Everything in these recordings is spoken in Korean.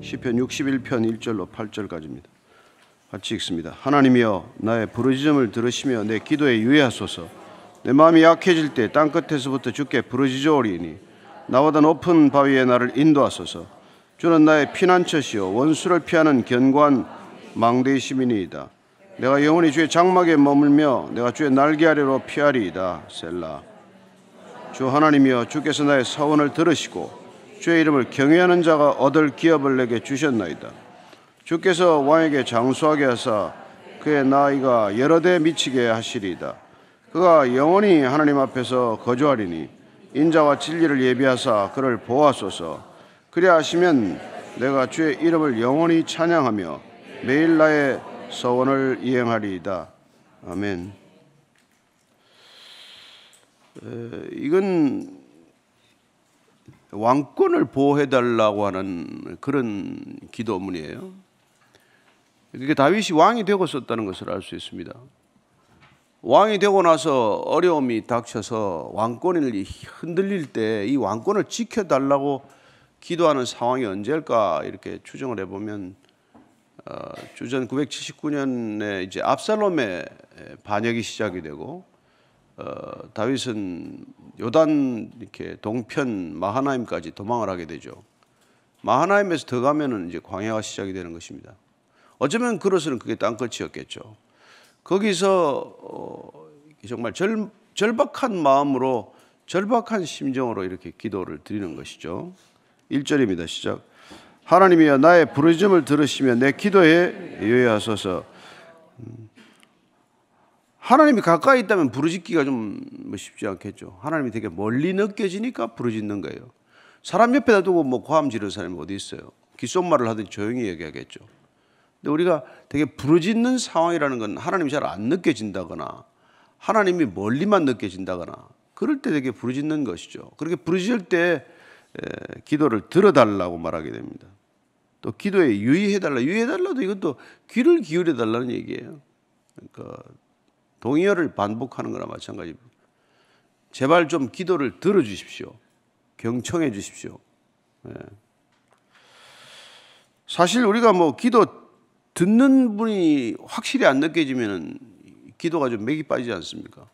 시편 61편 1절로 8절까지입니다. 같이 읽습니다. 하나님이여 나의 부르짖음을 들으시며 내 기도에 유의하소서. 내 마음이 약해질 때 땅끝에서부터 주께 부르짖어오리니 나보다 높은 바위에 나를 인도하소서. 주는 나의 피난처시요 원수를 피하는 견고한 망대이심이니이다. 내가 영원히 주의 장막에 머물며 내가 주의 날개 아래로 피하리이다. 셀라. 주 하나님이여 주께서 나의 서원을 들으시고 주의 이름을 경외하는 자가 얻을 기업을 내게 주셨나이다. 주께서 왕에게 장수하게 하사 그의 나이가 여러 대 미치게 하시리이다. 그가 영원히 하나님 앞에서 거주하리니 인자와 진리를 예비하사 그를 보호하소서. 그리하 하시면 내가 주의 이름을 영원히 찬양하며 매일 나의 서원을 이행하리이다. 아멘. 이건 왕권을 보호해달라고 하는 그런 기도문이에요. 그게 다윗이 왕이 되고 썼다는 것을 알 수 있습니다. 왕이 되고 나서 어려움이 닥쳐서 왕권이 흔들릴 때 이 왕권을 지켜달라고 기도하는 상황이 언제일까 이렇게 추정을 해보면 주전 979년에 이제 압살롬의 반역이 시작이 되고 다윗은 요단 이렇게 동편 마하나임까지 도망을 하게 되죠. 마하나임에서 더 가면은 이제 광야가 시작이 되는 것입니다. 어쩌면 그로서는 그게 땅끝이었겠죠. 거기서 정말 절박한 마음으로 절박한 심정으로 이렇게 기도를 드리는 것이죠. 1절입니다. 시작. 하나님이여 나의 부르짖음을 들으시며 내 기도에 유의하소서. 하나님이 가까이 있다면 부르짖기가 좀 쉽지 않겠죠. 하나님이 되게 멀리 느껴지니까 부르짖는 거예요. 사람 옆에다 두고 뭐 고함 지르는 사람이 어디 있어요. 귓속말을 하든지 조용히 얘기하겠죠. 근데 우리가 되게 부르짖는 상황이라는 건 하나님이 잘 안 느껴진다거나 하나님이 멀리만 느껴진다거나 그럴 때 되게 부르짖는 것이죠. 그렇게 부르짖을 때 기도를 들어달라고 말하게 됩니다. 또 기도에 유의해달라. 유의해달라도 이것도 귀를 기울여달라는 얘기예요. 그러니까 동의어를 반복하는 거나 마찬가지입니다. 제발 좀 기도를 들어주십시오. 경청해 주십시오. 사실 우리가 뭐 기도 듣는 분이 확실히 안 느껴지면 기도가 좀 맥이 빠지지 않습니까?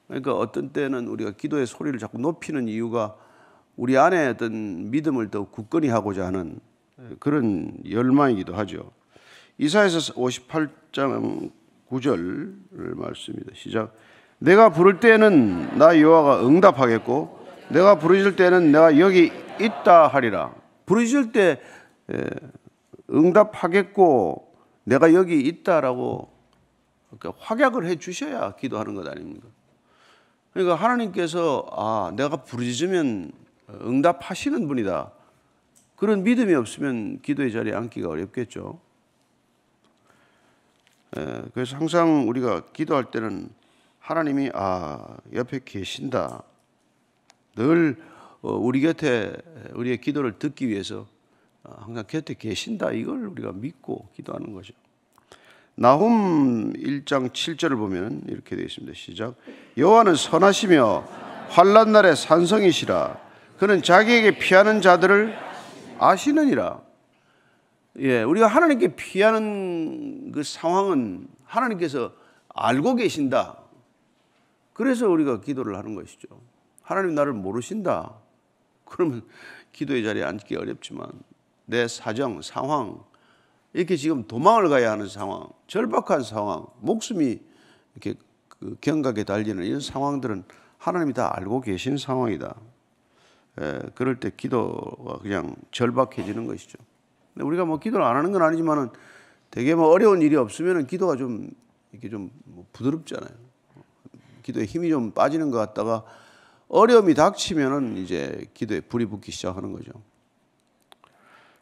그러니까 어떤 때는 우리가 기도의 소리를 자꾸 높이는 이유가 우리 안에 어떤 믿음을 더 굳건히 하고자 하는 그런 열망이기도 하죠. 이사야서 58장 9절 말씀입니다. 시작. 내가 부를 때에는 나 여호와가 응답하겠고 내가 부르짖을 때에는 내가 여기 있다 하리라. 부르짖을 때 응답하겠고 내가 여기 있다라고 확약을 해 주셔야 기도하는 것 아닙니까? 그러니까 하나님께서 내가 부르짖으면 응답하시는 분이다. 그런 믿음이 없으면 기도의 자리에 앉기가 어렵겠죠. 그래서 항상 우리가 기도할 때는 하나님이 옆에 계신다. 늘 우리 곁에 우리의 기도를 듣기 위해서 항상 곁에 계신다. 이걸 우리가 믿고 기도하는 거죠. 나훔 1장 7절을 보면 이렇게 되어 있습니다. 시작. 여호와는 선하시며 환난 날에 산성이시라. 그는 자기에게 피하는 자들을 아시느니라. 우리가 하나님께 피하는 그 상황은 하나님께서 알고 계신다. 그래서 우리가 기도를 하는 것이죠. 하나님 나를 모르신다. 그러면 기도의 자리에 앉기 어렵지만 내 사정, 상황, 이렇게 지금 도망을 가야 하는 상황, 절박한 상황, 목숨이 이렇게 경각에 달리는 이런 상황들은 하나님이 다 알고 계신 상황이다. 그럴 때 기도가 그냥 절박해지는 것이죠. 우리가 뭐 기도를 안 하는 건 아니지만은 되게 뭐 어려운 일이 없으면은 기도가 좀 이렇게 좀 부드럽잖아요. 기도에 힘이 좀 빠지는 것 같다가 어려움이 닥치면은 이제 기도에 불이 붙기 시작하는 거죠.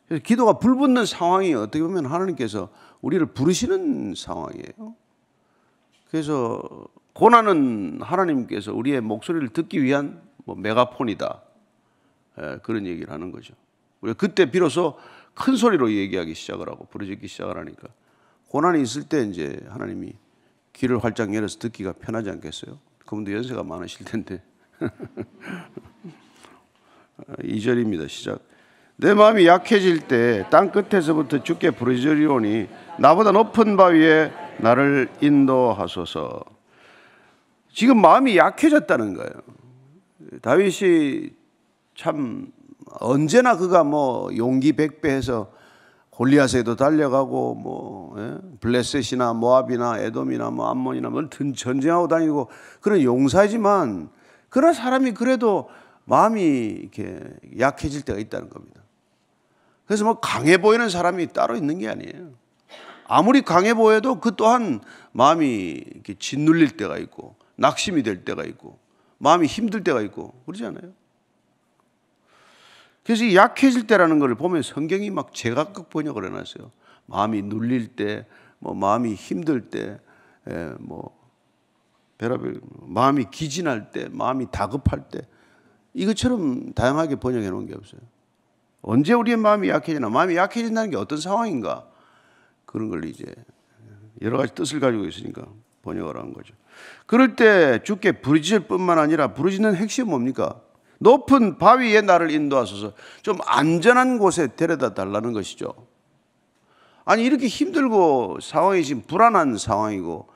그래서 기도가 불붙는 상황이 어떻게 보면 하나님께서 우리를 부르시는 상황이에요. 그래서 고난은 하나님께서 우리의 목소리를 듣기 위한 메가폰이다. 그런 얘기를 하는 거죠. 우리가 그때 비로소 큰 소리로 얘기하기 시작을 하고 부르짖기 시작을 하니까 고난이 있을 때 이제 하나님이 귀를 활짝 열어서 듣기가 편하지 않겠어요? 그분도 연세가 많으실 텐데. 2절입니다. 시작. 내 마음이 약해질 때 땅 끝에서부터 주께 부르짖으리오니 나보다 높은 바위에 나를 인도하소서. 지금 마음이 약해졌다는 거예요. 다윗이 참 언제나 그가 뭐 용기 백배해서 골리앗에도 달려가고 뭐 블레셋이나 모압이나 에돔이나 뭐 암몬이나 뭐 전쟁하고 다니고 그런 용사이지만 그런 사람이 그래도 마음이 이렇게 약해질 때가 있다는 겁니다. 그래서 뭐 강해 보이는 사람이 따로 있는 게 아니에요. 아무리 강해 보여도 그 또한 마음이 이렇게 짓눌릴 때가 있고 낙심이 될 때가 있고 마음이 힘들 때가 있고 그러지 않아요? 그래서 이 약해질 때라는 걸 보면 성경이 막 제각각 번역을 해놨어요. 마음이 눌릴 때, 뭐 마음이 힘들 때, 뭐 별의별 마음이 기진할 때, 마음이 다급할 때 이것처럼 다양하게 번역해 놓은 게 없어요. 언제 우리의 마음이 약해지나, 마음이 약해진다는 게 어떤 상황인가 그런 걸 이제 여러 가지 뜻을 가지고 있으니까 번역을 한 거죠. 그럴 때 주께 부르짖을 뿐만 아니라 부르짖는 핵심이 뭡니까? 높은 바위에 나를 인도하소서. 좀 안전한 곳에 데려다 달라는 것이죠. 아니 이렇게 힘들고 상황이 지금 불안한 상황이고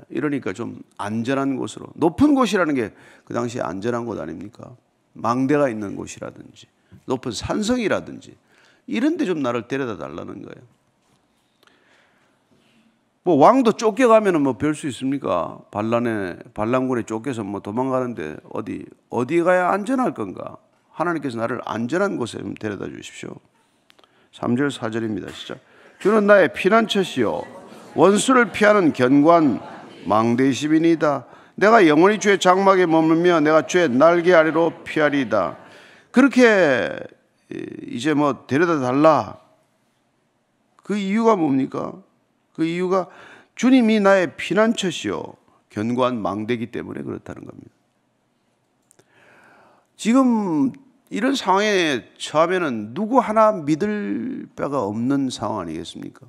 이러니까 좀 안전한 곳으로. 높은 곳이라는 게 그 당시에 안전한 곳 아닙니까? 망대가 있는 곳이라든지 높은 산성이라든지 이런 데 좀 나를 데려다 달라는 거예요. 뭐 왕도 쫓겨가면은 뭐 별 수 있습니까? 반란군에 쫓겨서 뭐 도망가는데 어디 가야 안전할 건가? 하나님께서 나를 안전한 곳에 좀 데려다 주십시오. 3절 4절입니다. 시작. 주는 나의 피난처시요 원수를 피하는 견고한 망대이심이니이다. 내가 영원히 주의 장막에 머물며 내가 주의 날개 아래로 피하리이다. 그렇게 이제 뭐 데려다 달라. 그 이유가 뭡니까? 그 이유가 주님이 나의 피난처시요 견고한 망대이기 때문에 그렇다는 겁니다. 지금 이런 상황에 처하면은 누구 하나 믿을 바가 없는 상황 아니겠습니까?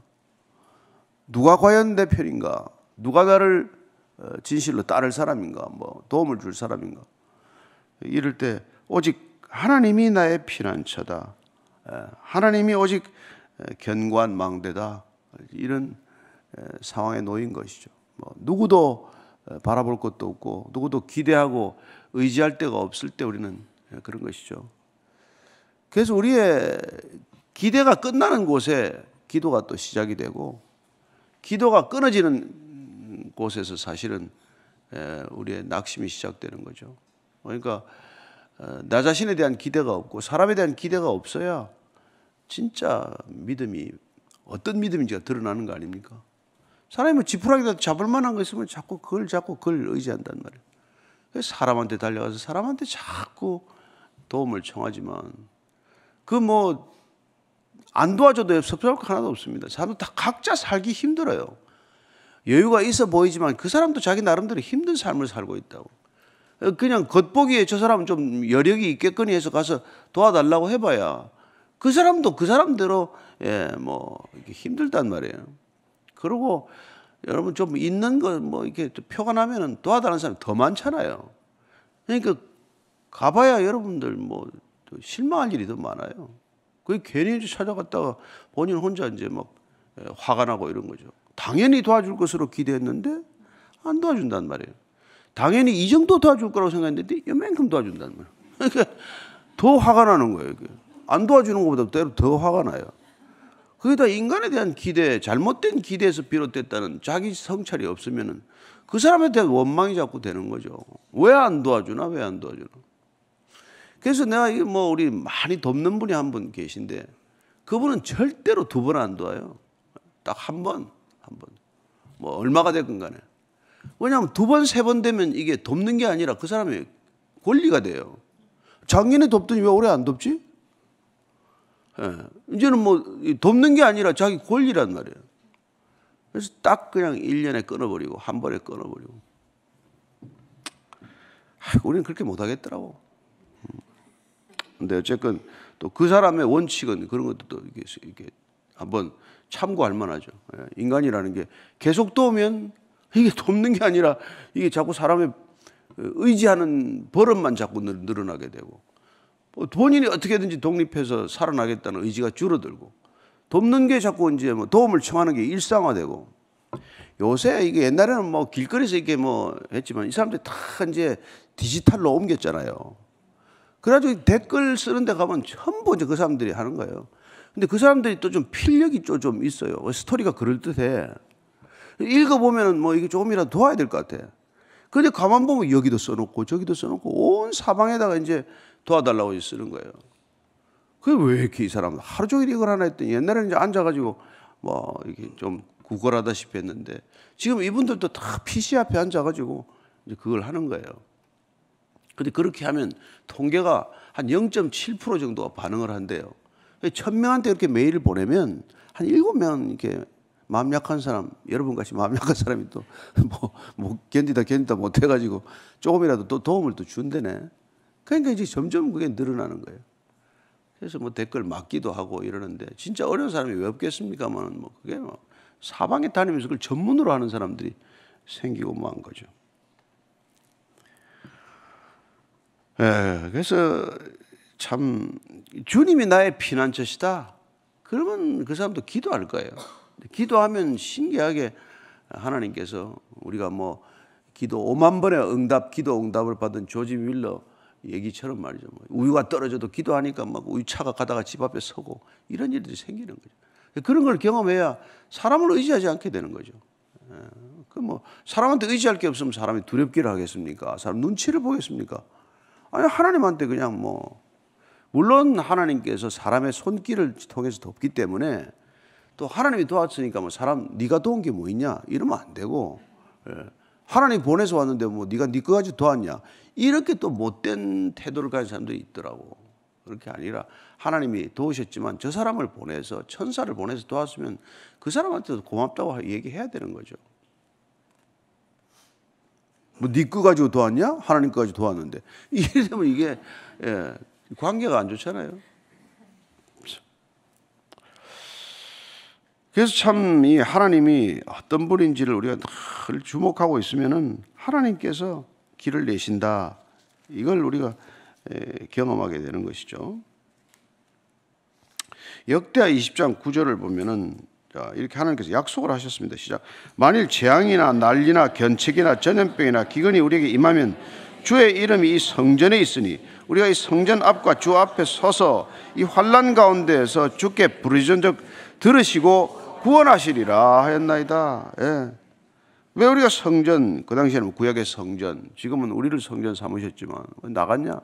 누가 과연 내 편인가? 누가 나를 진실로 따를 사람인가? 뭐 도움을 줄 사람인가? 이럴 때 오직 하나님이 나의 피난처다. 하나님이 오직 견고한 망대다. 이런 상황에 놓인 것이죠. 뭐 누구도 바라볼 것도 없고 누구도 기대하고 의지할 데가 없을 때 우리는 그런 것이죠. 그래서 우리의 기대가 끝나는 곳에 기도가 또 시작이 되고 기도가 끊어지는 곳에서 사실은 우리의 낙심이 시작되는 거죠. 그러니까 나 자신에 대한 기대가 없고 사람에 대한 기대가 없어야 진짜 믿음이 어떤 믿음인지가 드러나는 거 아닙니까? 사람이 뭐 지푸라기라도 잡을 만한 거 있으면 자꾸 그걸 의지한단 말이에요. 그래서 사람한테 달려가서 사람한테 자꾸 도움을 청하지만 그 뭐 안 도와줘도 섭섭할 거 하나도 없습니다. 사람도 다 각자 살기 힘들어요. 여유가 있어 보이지만 그 사람도 자기 나름대로 힘든 삶을 살고 있다고. 그냥 겉보기에 저 사람은 좀 여력이 있겠거니 해서 가서 도와달라고 해봐야 그 사람도 그 사람대로 뭐 이렇게 힘들단 말이에요. 그리고 여러분 좀 있는 거 뭐 이렇게 표가 나면은 도와달라는 사람이 더 많잖아요. 그러니까 가봐야 여러분들 뭐 실망할 일이 더 많아요. 그 괜히 찾아갔다가 본인 혼자 이제 막 화가 나고 이런 거죠. 당연히 도와줄 것으로 기대했는데 안 도와준단 말이에요. 당연히 이 정도 도와줄 거라고 생각했는데 이만큼 도와준단 말이에요. 그러니까 더 화가 나는 거예요. 안 도와주는 것보다 때로 더 화가 나요. 그게 다 인간에 대한 기대, 잘못된 기대에서 비롯됐다는 자기 성찰이 없으면은 그 사람에 대한 원망이 자꾸 되는 거죠. 왜 안 도와주나? 왜 안 도와주나? 그래서 내가 뭐 우리 많이 돕는 분이 한 분 계신데 그분은 절대로 두 번 안 도와요. 딱 한 번. 뭐 얼마가 됐건 간에. 왜냐하면 두 번, 세 번 되면 이게 돕는 게 아니라 그 사람의 권리가 돼요. 작년에 돕더니 왜 올해 안 돕지? 이제는 뭐 돕는 게 아니라 자기 권리란 말이에요. 그래서 딱 그냥 1년에 끊어버리고 한 번에 끊어버리고. 우리는 그렇게 못하겠더라고. 근데 어쨌건 또 그 사람의 원칙은 그런 것도 또 이렇게 한번 참고할 만하죠. 인간이라는 게 계속 도우면 이게 돕는 게 아니라 이게 자꾸 사람의 의지하는 버릇만 자꾸 늘어나게 되고 본인이 어떻게든지 독립해서 살아나겠다는 의지가 줄어들고 돕는 게 자꾸 이제 뭐 도움을 청하는 게 일상화되고 요새 이게 옛날에는 뭐 길거리에서 이렇게 뭐 했지만 이 사람들이 다 이제 디지털로 옮겼잖아요. 그래가지고 댓글 쓰는 데 가면 전부 이제 그 사람들이 하는 거예요. 근데 그 사람들이 또 좀 필력이 좀 있어요. 스토리가 그럴듯해. 읽어보면은 뭐 이게 조금이라도 도와야 될 것 같아. 근데 가만 보면 여기도 써놓고 저기도 써놓고 온 사방에다가 이제 도와달라고 쓰는 거예요. 그게 왜 이렇게 이 사람 하루 종일 이걸 하나 했더니 옛날에는 이제 앉아가지고 뭐 이렇게 좀 구걸하다시피 했는데 지금 이분들도 다 PC 앞에 앉아가지고 이제 그걸 하는 거예요. 근데 그렇게 하면 통계가 한 0.7% 정도가 반응을 한대요. 1000명한테 이렇게 메일을 보내면 한 7명 이렇게 마음 약한 사람, 여러분 같이 마음 약한 사람이 또 뭐 견디다 못해가지고 조금이라도 또 도움을 또 준대네. 그러니까 이제 점점 그게 늘어나는 거예요. 그래서 뭐 댓글 막기도 하고 이러는데 진짜 어려운 사람이 왜 없겠습니까만 뭐 그게 뭐 사방에 다니면서 그걸 전문으로 하는 사람들이 생기고 뭐 한 거죠. 그래서 참 주님이 나의 피난처시다. 그러면 그 사람도 기도할 거예요. 기도하면 신기하게 하나님께서 우리가 뭐 기도 5만 번의 기도 응답을 받은 조지 윌러 얘기처럼 말이죠. 뭐 우유가 떨어져도 기도하니까 막 우유차가 가다가 집 앞에 서고 이런 일들이 생기는 거죠. 그런 걸 경험해야 사람을 의지하지 않게 되는 거죠. 그 뭐 사람한테 의지할 게 없으면 사람이 두렵기를 하겠습니까? 사람 눈치를 보겠습니까? 아니 하나님한테 그냥 뭐 물론 하나님께서 사람의 손길을 통해서 돕기 때문에 또 하나님이 도왔으니까 뭐 사람 네가 도운 게 뭐 있냐 이러면 안 되고 하나님 보내서 왔는데 뭐 네가 네 거 가지고 도왔냐 이렇게 또 못된 태도를 가진 사람들이 있더라고. 그렇게 아니라 하나님이 도우셨지만 저 사람을 보내서 천사를 보내서 도왔으면 그 사람한테도 고맙다고 얘기해야 되는 거죠. 뭐 네 거 가지고 도왔냐? 하나님 거 가지고 도왔는데 이래 되면 이게 관계가 안 좋잖아요. 그래서 참 이 하나님이 어떤 분인지를 우리가 늘 주목하고 있으면은 하나님께서 길을 내신다. 이걸 우리가 경험하게 되는 것이죠. 역대하 20장 9절을 보면은 이렇게 하나님께서 약속을 하셨습니다. 시작. 만일 재앙이나 난리나 견책이나 전염병이나 기근이 우리에게 임하면 주의 이름이 이 성전에 있으니 우리가 이 성전 앞과 주 앞에 서서 이 환난 가운데에서 주께 부르짖은즉 들으시고 구원하시리라 하였나이다. 예. 왜 우리가 성전, 그 당시에는 구약의 성전, 지금은 우리를 성전 삼으셨지만 나갔냐?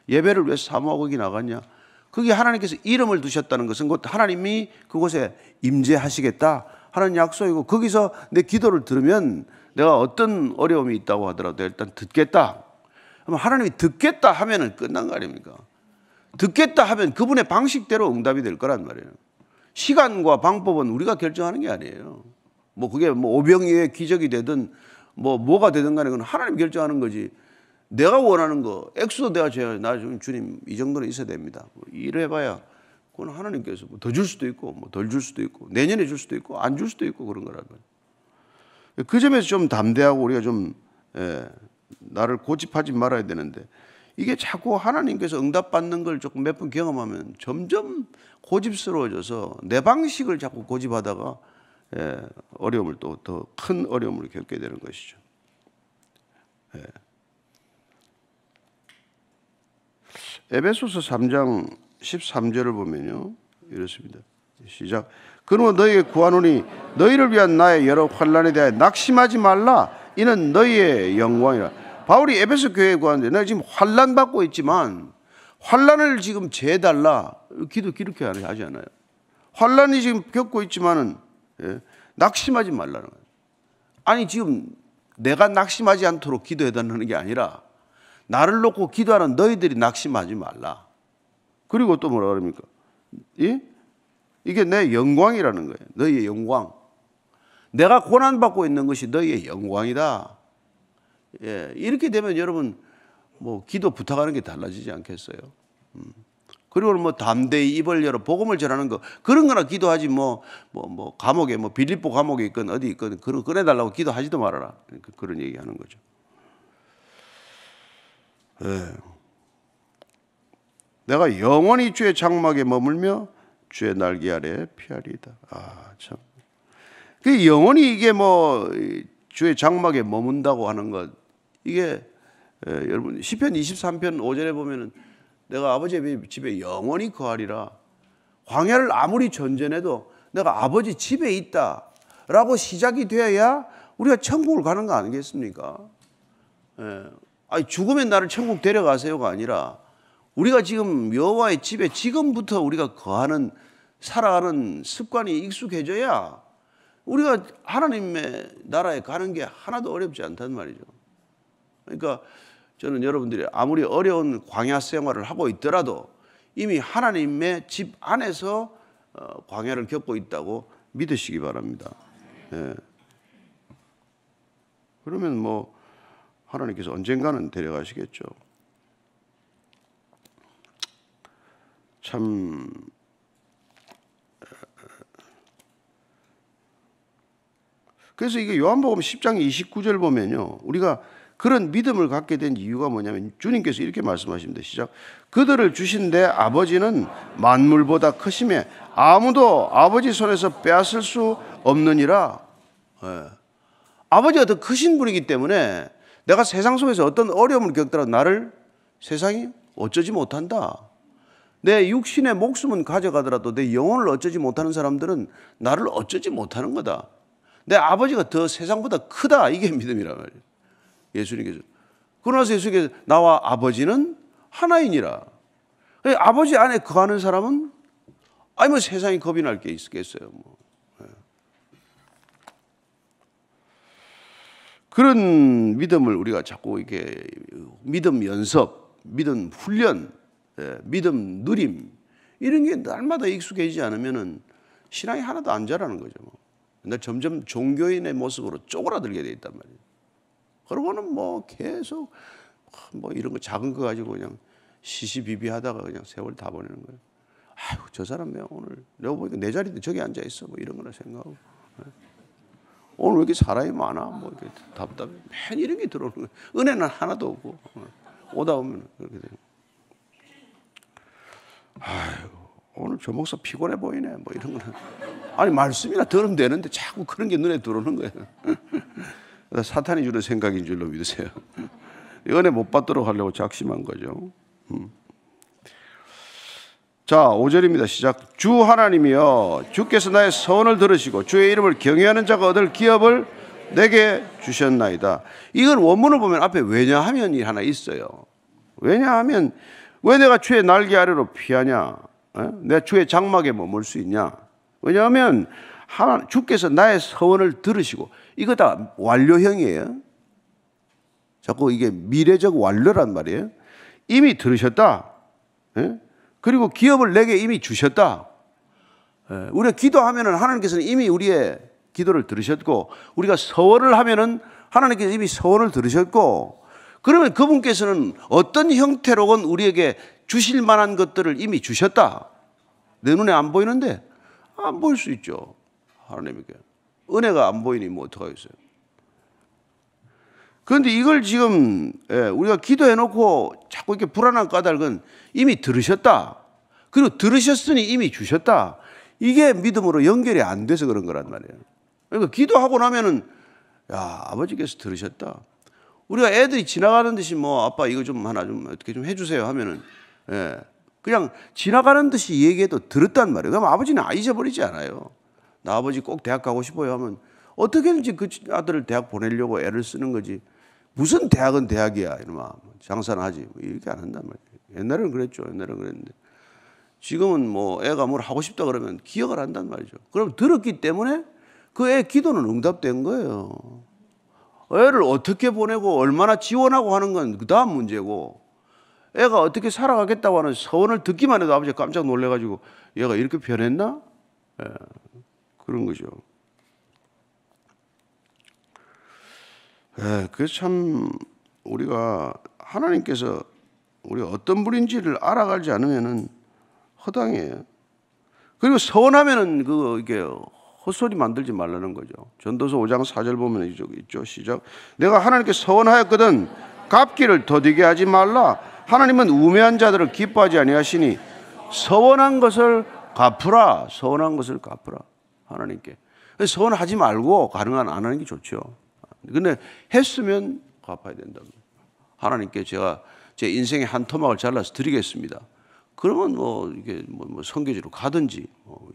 예배를 왜 사모하고 거기 나갔냐? 거기 하나님께서 이름을 두셨다는 것은 곧 하나님이 그곳에 임재하시겠다 하는 약속이고 거기서 내 기도를 들으면 내가 어떤 어려움이 있다고 하더라도 일단 듣겠다. 그럼 하나님이 듣겠다 하면은 끝난 거 아닙니까? 듣겠다 하면 그분의 방식대로 응답이 될 거란 말이에요. 시간과 방법은 우리가 결정하는 게 아니에요. 뭐 그게 뭐 오병이의 기적이 되든 뭐가 되든 간에 그건 하나님 결정하는 거지. 내가 원하는 거 액수도 내가 줘야 나 주님 이 정도는 있어야 됩니다. 이래 봐야 그건 하나님께서 더 줄 수도 있고 뭐 덜 줄 수도 있고 내년에 줄 수도 있고 안 줄 수도 있고 그런 거라는 거예요. 그 점에서 좀 담대하고 우리가 좀 나를 고집하지 말아야 되는데 이게 자꾸 하나님께서 응답받는 걸 조금 몇 번 경험하면 점점 고집스러워져서 내 방식을 자꾸 고집하다가 어려움을 또 더 큰 어려움을 겪게 되는 것이죠. 에베소서 3장 13절을 보면요 이렇습니다. 시작. 그러므로 너희에게 구하노니 너희를 위한 나의 여러 환난에 대하여 낙심하지 말라. 이는 너희의 영광이라. 바울이 에베소 교회에 구하는데 내가 지금 환난 받고 있지만 환난을 지금 제해달라. 기도 그렇게 하지 않아요. 환난이 지금 겪고 있지만은 낙심하지 말라는 거예요. 아니 지금 내가 낙심하지 않도록 기도해달라는 게 아니라 나를 놓고 기도하는 너희들이 낙심하지 말라. 그리고 또 뭐라 그럽니까? 이게 내 영광이라는 거예요. 너희의 영광. 내가 고난받고 있는 것이 너희의 영광이다. 이렇게 되면 여러분 뭐 기도 부탁하는 게 달라지지 않겠어요? 그리고 뭐 담대히 입을 열어 복음을 전하는 거 그런 거나 기도하지 뭐 감옥에 뭐 빌립보 감옥에 있건 어디 있건 그런 꺼내달라고 기도하지도 말아라. 그런 얘기하는 거죠. 내가 영원히 주의 장막에 머물며 주의 날개 아래 피하리이다. 참. 그 영원히 이게 뭐 주의 장막에 머문다고 하는 것, 이게 여러분 시편 23편 5절에 보면은 내가 아버지의 집에 영원히 거하리라. 광야를 아무리 전전해도 내가 아버지 집에 있다라고 시작이 되어야 우리가 천국을 가는 거 아니겠습니까? 아니 죽으면 나를 천국 데려가세요가 아니라 우리가 지금 여호와의 집에 지금부터 우리가 거하는 살아가는 습관이 익숙해져야 우리가 하나님의 나라에 가는 게 하나도 어렵지 않단 말이죠. 그러니까 저는 여러분들이 아무리 어려운 광야 생활을 하고 있더라도 이미 하나님의 집 안에서 광야를 겪고 있다고 믿으시기 바랍니다. 그러면 뭐 하나님께서 언젠가는 데려가시겠죠. 참 그래서 이게 요한복음 10장 29절 보면요, 우리가 그런 믿음을 갖게 된 이유가 뭐냐면 주님께서 이렇게 말씀하십니다. 시작. 그들을 주신 내 아버지는 만물보다 크심에 아무도 아버지 손에서 빼앗을 수 없느니라. 아버지가 더 크신 분이기 때문에 내가 세상 속에서 어떤 어려움을 겪더라도 나를 세상이 어쩌지 못한다. 내 육신의 목숨은 가져가더라도 내 영혼을 어쩌지 못하는 사람들은 나를 어쩌지 못하는 거다. 내 아버지가 더 세상보다 크다. 이게 믿음이란 말이에요. 예수님께서. 그러나서 예수님께서 나와 아버지는 하나이니라. 아버지 안에 거하는 사람은 아니 뭐 세상이 겁이 날 게 있겠어요. 뭐. 그런 믿음을 우리가 자꾸 이렇게 믿음 연습, 믿음 훈련, 믿음 누림 이런 게 날마다 익숙해지지 않으면은 신앙이 하나도 안 자라는 거죠. 근데 점점 종교인의 모습으로 쪼그라들게 돼 있단 말이에요. 그러고는 뭐 계속 뭐 이런 거 작은 거 가지고 그냥 시시비비하다가 그냥 세월 다 보내는 거예요. 아유 저 사람 왜 오늘 내가 보니까 내 자리도 저기 앉아 있어 뭐 이런 거나 생각하고 오늘 왜 이렇게 사람이 많아 뭐 이렇게 답답해 맨 이런 게 들어오는 거예요. 은혜는 하나도 없고 오다 보면 그렇게 돼요. 아유 오늘 저 목사 피곤해 보이네 뭐 이런 거는 아니 말씀이나 들으면 되는데 자꾸 그런 게 눈에 들어오는 거예요. 사탄이 주는 생각인 줄로 믿으세요. 은혜 못 받도록 하려고 작심한 거죠. 자 5절입니다. 시작. 주 하나님이여 주께서 나의 서원을 들으시고 주의 이름을 경외하는 자가 얻을 기업을 내게 주셨나이다. 이건 원문을 보면 앞에 왜냐하면이 하나 있어요. 왜냐하면 왜 내가 주의 날개 아래로 피하냐? 내가 주의 장막에 머물 수 있냐? 왜냐하면 주께서 나의 서원을 들으시고 이거 다 완료형이에요. 자꾸 이게 미래적 완료란 말이에요. 이미 들으셨다. 그리고 기업을 내게 이미 주셨다. 우리가 기도하면은 하나님께서는 이미 우리의 기도를 들으셨고 우리가 서원을 하면은 하나님께서 이미 서원을 들으셨고 그러면 그분께서는 어떤 형태로건 우리에게 주실 만한 것들을 이미 주셨다. 내 눈에 안 보이는데 안 보일 수 있죠. 하나님에게. 은혜가 안 보이니 뭐 어떡하겠어요. 그런데 이걸 지금 우리가 기도해놓고 자꾸 이렇게 불안한 까닭은 이미 들으셨다. 그리고 들으셨으니 이미 주셨다. 이게 믿음으로 연결이 안 돼서 그런 거란 말이에요. 그러니까 기도하고 나면은 야 아버지께서 들으셨다. 우리가 애들이 지나가는 듯이 뭐 아빠 이거 좀 하나 좀 어떻게 좀 해주세요 하면은 그냥 지나가는 듯이 얘기해도 들었단 말이에요. 그럼 아버지는 잊어버리지 않아요. 나 아버지 꼭 대학 가고 싶어요 하면 어떻게든지 그 아들을 대학 보내려고 애를 쓰는 거지. 무슨 대학은 대학이야 이놈아 장사는 하지 뭐 이렇게 안 한단 말이에요. 옛날에는 그랬죠. 옛날에는 그랬는데 지금은 뭐 애가 뭘 하고 싶다 그러면 기억을 한단 말이죠. 그럼 들었기 때문에 그 애 기도는 응답된 거예요. 애를 어떻게 보내고 얼마나 지원하고 하는 건 그 다음 문제고 애가 어떻게 살아가겠다고 하는 서원을 듣기만 해도 아버지가 깜짝 놀래가지고 얘가 이렇게 변했나? 그런 거죠. 그래서 참 우리가 하나님께서 우리가 어떤 분인지를 알아가지 않으면은 허당해요. 그리고 서원하면은 이게 헛소리 만들지 말라는 거죠. 전도서 5장 4절 보면 있죠. 시작. 내가 하나님께 서원하였거든 갚기를 더디게 하지 말라. 하나님은 우매한 자들을 기뻐하지 아니하시니 서원한 것을 갚으라. 서원한 것을 갚으라. 하나님께. 서원하지 말고 가능한 안 하는 게 좋죠. 근데 했으면 갚아야 된답니다. 하나님께 제가 제 인생의 한 토막을 잘라서 드리겠습니다. 그러면 뭐 이게 뭐 선교지로 가든지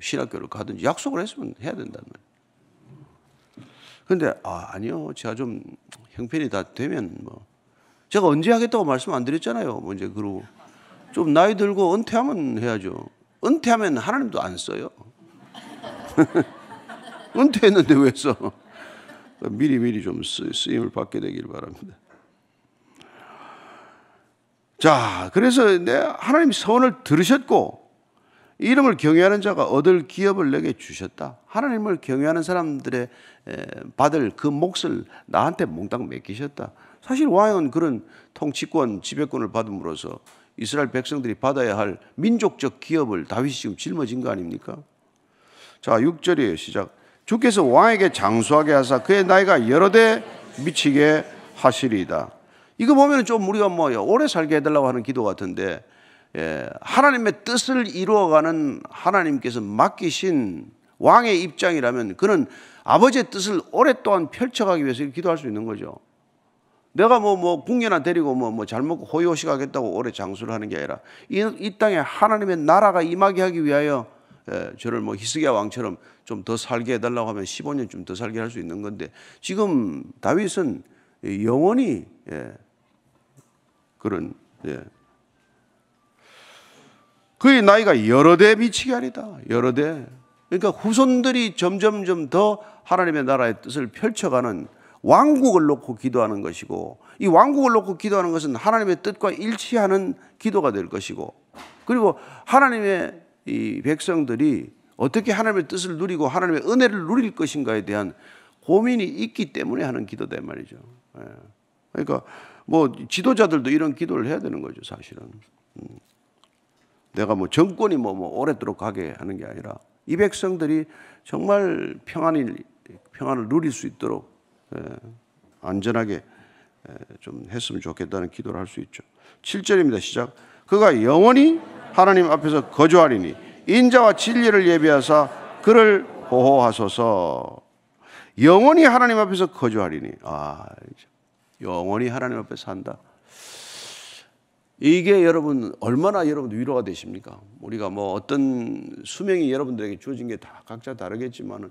신학교를 가든지 약속을 했으면 해야 된다는 거예요. 근데 아니요, 제가 좀 형편이 다 되면 뭐 제가 언제 하겠다고 말씀 안 드렸잖아요. 뭐 이제 그러고 좀 나이 들고 은퇴하면 해야죠. 은퇴하면 하나님도 안 써요. 은퇴했는데 왜 써? 미리 좀 쓰임을 받게 되길 바랍니다. 자, 그래서 하나님 서원을 들으셨고 이름을 경외하는 자가 얻을 기업을 내게 주셨다. 하나님을 경외하는 사람들의 받을 그 몫을 나한테 몽땅 맡기셨다. 사실 왕은 그런 통치권, 지배권을 받음으로써 이스라엘 백성들이 받아야 할 민족적 기업을 다윗이 지금 짊어진 거 아닙니까? 자, 6절이에요. 시작. 주께서 왕에게 장수하게 하사 그의 나이가 여러 대 미치게 하시리이다. 이거 보면 좀 우리가 뭐 오래 살게 해달라고 하는 기도 같은데, 하나님의 뜻을 이루어가는 하나님께서 맡기신 왕의 입장이라면 그는 아버지의 뜻을 오랫동안 펼쳐가기 위해서 기도할 수 있는 거죠. 내가 뭐 궁녀나 데리고 뭐 잘 먹고 호의호식 하겠다고 오래 장수를 하는 게 아니라 이 땅에 하나님의 나라가 임하게 하기 위하여 저를 뭐 히스기야 왕처럼 좀 더 살게 해달라고 하면 15년 좀 더 살게 할 수 있는 건데, 지금 다윗은 영원히 그런 그의 나이가 여러 대 미치게 하리다. 여러 대. 그러니까 후손들이 점점 더 하나님의 나라의 뜻을 펼쳐가는 왕국을 놓고 기도하는 것이고, 이 왕국을 놓고 기도하는 것은 하나님의 뜻과 일치하는 기도가 될 것이고, 그리고 하나님의 이 백성들이 어떻게 하나님의 뜻을 누리고 하나님의 은혜를 누릴 것인가에 대한 고민이 있기 때문에 하는 기도다 말이죠. 그러니까 뭐 지도자들도 이런 기도를 해야 되는 거죠, 사실은. 내가 뭐 정권이 뭐 오래도록 가게 하는 게 아니라 이 백성들이 정말 평안을 누릴 수 있도록 안전하게 좀 했으면 좋겠다는 기도를 할 수 있죠. 7절입니다. 시작. 그가 영원히 하나님 앞에서 거주하리니 인자와 진리를 예비하사 그를 보호하소서. 영원히 하나님 앞에서 거주하리니. 영원히 하나님 앞에 산다. 이게 여러분 얼마나 여러분 위로가 되십니까? 우리가 뭐 어떤 수명이 여러분들에게 주어진 게 다 각자 다르겠지만은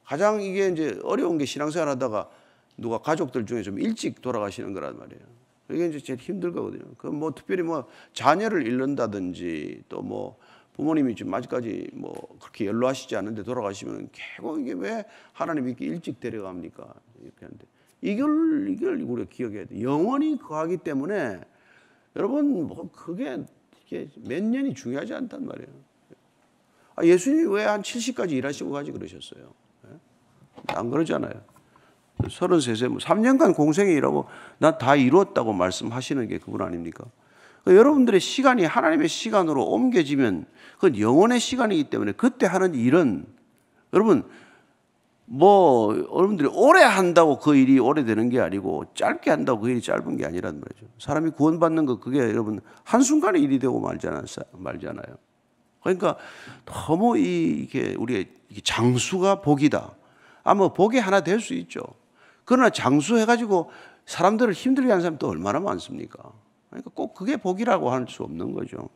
가장 이게 이제 어려운 게 신앙생활 하다가 누가 가족들 중에 좀 일찍 돌아가시는 거란 말이에요. 이게 이제 제일 힘들 거거든요. 그 뭐 특별히 뭐 자녀를 잃는다든지 또 뭐 부모님이 지금 아직까지 뭐 그렇게 연로하시지 않은데 돌아가시면 결국 이게 왜 하나님이 이렇게 일찍 데려갑니까? 이렇게 하는데 이걸 우리가 기억해야 돼. 영원히 거하기 때문에 여러분 뭐 그게 이게 몇 년이 중요하지 않단 말이에요. 예수님이 왜 한 70까지 일하시고 가지 그러셨어요? 안 그러잖아요. 33세 뭐 3년간 공생에 일하고 나 다 이루었다고 말씀하시는 게 그분 아닙니까? 여러분들의 시간이 하나님의 시간으로 옮겨지면 그건 영원의 시간이기 때문에 그때 하는 일은 여러분 뭐 여러분들이 오래 한다고 그 일이 오래되는 게 아니고 짧게 한다고 그 일이 짧은 게 아니란 말이죠. 사람이 구원받는 거 그게 여러분 한순간에 일이 되고 말잖아요. 그러니까 너무 이게 우리의 장수가 복이다. 뭐 복이 하나 될 수 있죠. 그러나 장수해가지고 사람들을 힘들게 하는 사람이 또 얼마나 많습니까? 그러니까 꼭 그게 복이라고 할 수 없는 거죠.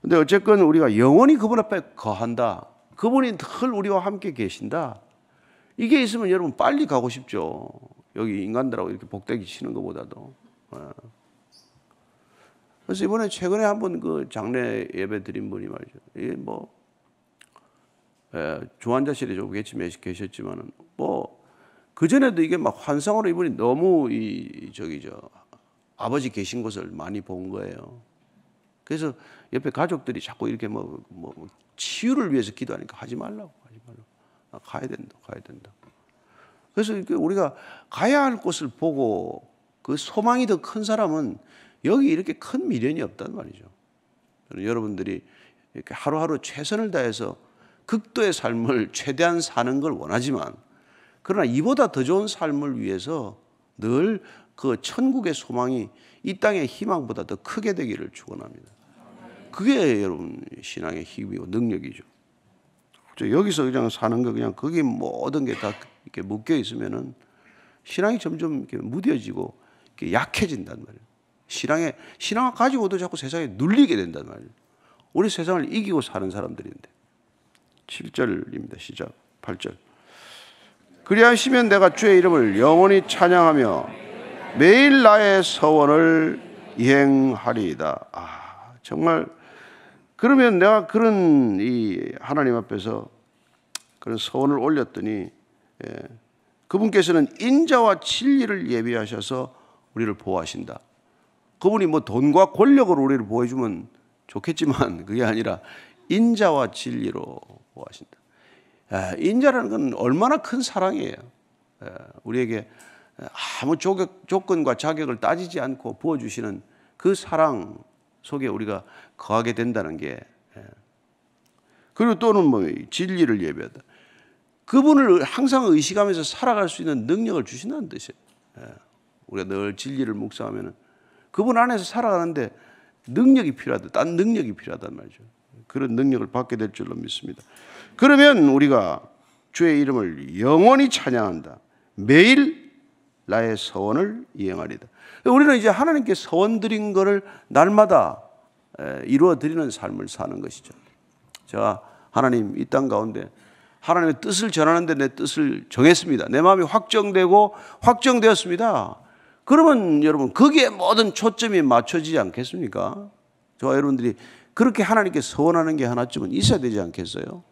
근데 어쨌건 우리가 영원히 그분 앞에 거한다. 그분이 늘 우리와 함께 계신다. 이게 있으면 여러분 빨리 가고 싶죠. 여기 인간들하고 이렇게 복되게 치는 것보다도. 그래서 이번에 최근에 한번 그 장례 예배 드린 분이 말이죠. 이게 뭐 중환자실에 좀 계셨지만은 뭐 그전에도 이게 막 환상으로 이분이 너무 아버지 계신 곳을 많이 본 거예요. 그래서 옆에 가족들이 자꾸 이렇게 뭐 치유를 위해서 기도하니까 하지 말라고. 가야 된다. 그래서 우리가 가야 할 곳을 보고 그 소망이 더 큰 사람은 여기 이렇게 큰 미련이 없단 말이죠. 여러분들이 이렇게 하루하루 최선을 다해서 극도의 삶을 최대한 사는 걸 원하지만, 그러나 이보다 더 좋은 삶을 위해서 늘 그 천국의 소망이 이 땅의 희망보다 더 크게 되기를 축원합니다. 그게 여러분 신앙의 힘이고 능력이죠. 여기서 그냥 사는 거 그냥 거기 모든 게 다 이렇게 묶여 있으면은 신앙이 점점 이렇게 무뎌지고 이렇게 약해진단 말이에요. 신앙 가지고도 자꾸 세상에 눌리게 된단 말이에요. 우리 세상을 이기고 사는 사람들인데. 7절입니다. 시작. 8절. 그리하시면 내가 주의 이름을 영원히 찬양하며 매일 나의 서원을 이행하리이다. 정말 그러면 내가 그런 이 하나님 앞에서 그런 서원을 올렸더니 그분께서는 인자와 진리를 예비하셔서 우리를 보호하신다. 그분이 뭐 돈과 권력으로 우리를 보호해주면 좋겠지만 그게 아니라 인자와 진리로 보호하신다. 인자라는 건 얼마나 큰 사랑이에요. 우리에게 아무 조건과 자격을 따지지 않고 부어주시는 그 사랑 속에 우리가 거하게 된다는 게, 그리고 또는 뭐 진리를 예배하다. 그분을 항상 의식하면서 살아갈 수 있는 능력을 주신다는 뜻이에요. 우리가 늘 진리를 묵상하면 그분 안에서 살아가는데 능력이 필요하다. 딴 능력이 필요하단 말이죠. 그런 능력을 받게 될 줄로 믿습니다. 그러면 우리가 주의 이름을 영원히 찬양한다. 매일 나의 서원을 이행하리다. 우리는 이제 하나님께 서원 드린 것을 날마다 이루어 드리는 삶을 사는 것이죠. 제가 하나님 이 땅 가운데 하나님의 뜻을 전하는데 내 뜻을 정했습니다. 내 마음이 확정되었습니다. 그러면 여러분 거기에 모든 초점이 맞춰지지 않겠습니까? 저와 여러분들이 그렇게 하나님께 서원하는 게 하나쯤은 있어야 되지 않겠어요?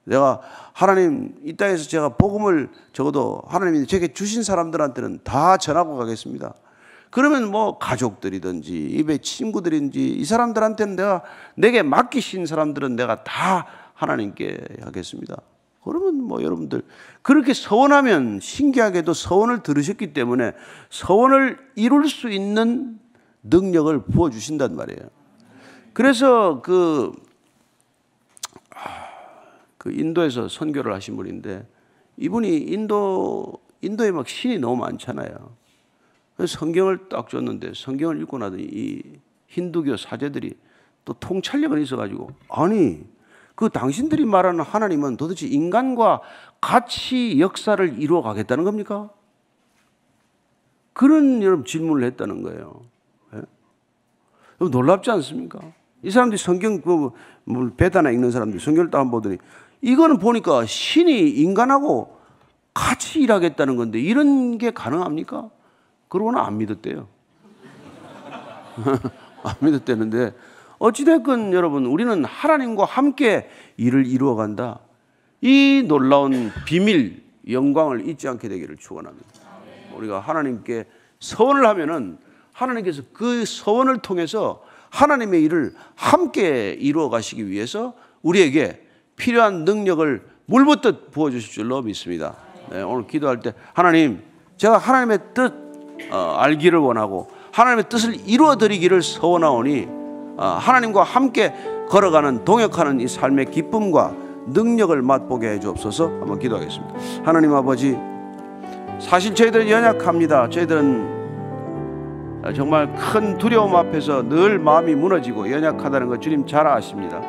내가 하나님 이 땅에서 제가 복음을 적어도 하나님이 제게 주신 사람들한테는 다 전하고 가겠습니다. 그러면 뭐 가족들이든지 입에 친구들인지 이 사람들한테는 내게 맡기신 사람들은 내가 다 하나님께 하겠습니다. 그러면 뭐 여러분들 그렇게 서원하면 신기하게도 서원을 들으셨기 때문에 서원을 이룰 수 있는 능력을 부어주신단 말이에요. 그래서 그 인도에서 선교를 하신 분인데 이분이 인도에 막 신이 너무 많잖아요. 그래서 성경을 딱 줬는데 성경을 읽고 나더니 이 힌두교 사제들이 또 통찰력은 있어가지고 아니 그 당신들이 말하는 하나님은 도대체 인간과 같이 역사를 이루어 가겠다는 겁니까? 그런 여러분 질문을 했다는 거예요. 놀랍지 않습니까? 이 사람들이 성경 베다나 읽는 사람들이 성경을 딱 보더니 이거는 보니까 신이 인간하고 같이 일하겠다는 건데 이런 게 가능합니까? 그러고는 안 믿었대요. 안 믿었대는데 어찌됐건 여러분 우리는 하나님과 함께 일을 이루어간다. 이 놀라운 비밀, 영광을 잊지 않게 되기를 축원합니다. 우리가 하나님께 서원을 하면은 하나님께서 그 서원을 통해서 하나님의 일을 함께 이루어 가시기 위해서 우리에게 필요한 능력을 물붓듯 부어주실 줄로 믿습니다. 오늘 기도할 때 하나님 제가 하나님의 뜻 알기를 원하고 하나님의 뜻을 이루어 드리기를 서원하오니 하나님과 함께 걸어가는 동역하는 이 삶의 기쁨과 능력을 맛보게 해 주옵소서. 한번 기도하겠습니다. 하나님 아버지, 사실 저희들은 연약합니다. 저희들은 정말 큰 두려움 앞에서 늘 마음이 무너지고 연약하다는 것 주님 잘 아십니다.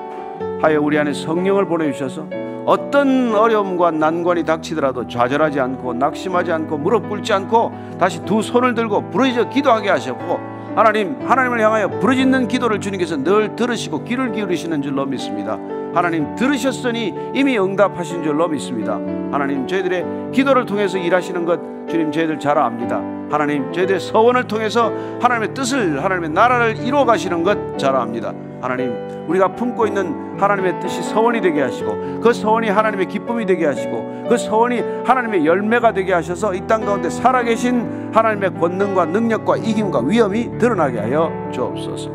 하여 우리 안에 성령을 보내주셔서 어떤 어려움과 난관이 닥치더라도 좌절하지 않고 낙심하지 않고 무릎 꿇지 않고 다시 두 손을 들고 부르짖어 기도하게 하셨고 하나님을 향하여 부르짖는 기도를 주님께서 늘 들으시고 귀를 기울이시는 줄로 믿습니다. 하나님 들으셨으니 이미 응답하신 줄로 믿습니다. 하나님 저희들의 기도를 통해서 일하시는 것 주님 저희들 잘 압니다. 하나님 저희들의 서원을 통해서 하나님의 뜻을 하나님의 나라를 이루어 가시는 것 잘 압니다. 하나님 우리가 품고 있는 하나님의 뜻이 서원이 되게 하시고 그 서원이 하나님의 기쁨이 되게 하시고 그 서원이 하나님의 열매가 되게 하셔서 이 땅 가운데 살아계신 하나님의 권능과 능력과 이김과 위엄이 드러나게 하여 주옵소서.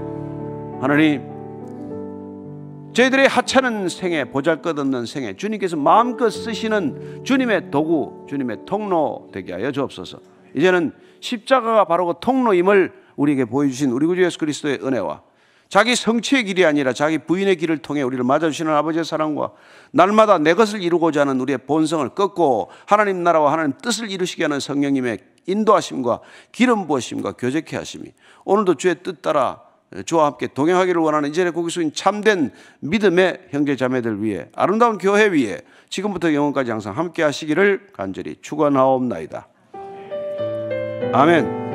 하나님 저희들의 하찮은 생애 보잘것없는 생애 주님께서 마음껏 쓰시는 주님의 도구 주님의 통로 되게 하여 주옵소서. 이제는 십자가가 바로 그 통로임을 우리에게 보여주신 우리 구주 예수 그리스도의 은혜와 자기 성취의 길이 아니라 자기 부인의 길을 통해 우리를 맞아주시는 아버지의 사랑과 날마다 내 것을 이루고자 하는 우리의 본성을 꺾고 하나님 나라와 하나님 뜻을 이루시게 하는 성령님의 인도하심과 기름 부으심과 교제케 하심이 오늘도 주의 뜻 따라 주와 함께 동행하기를 원하는 이전에 고개 숙인 참된 믿음의 형제 자매들 위해 아름다운 교회 위에 지금부터 영원까지 항상 함께 하시기를 간절히 축원하옵나이다. 아멘.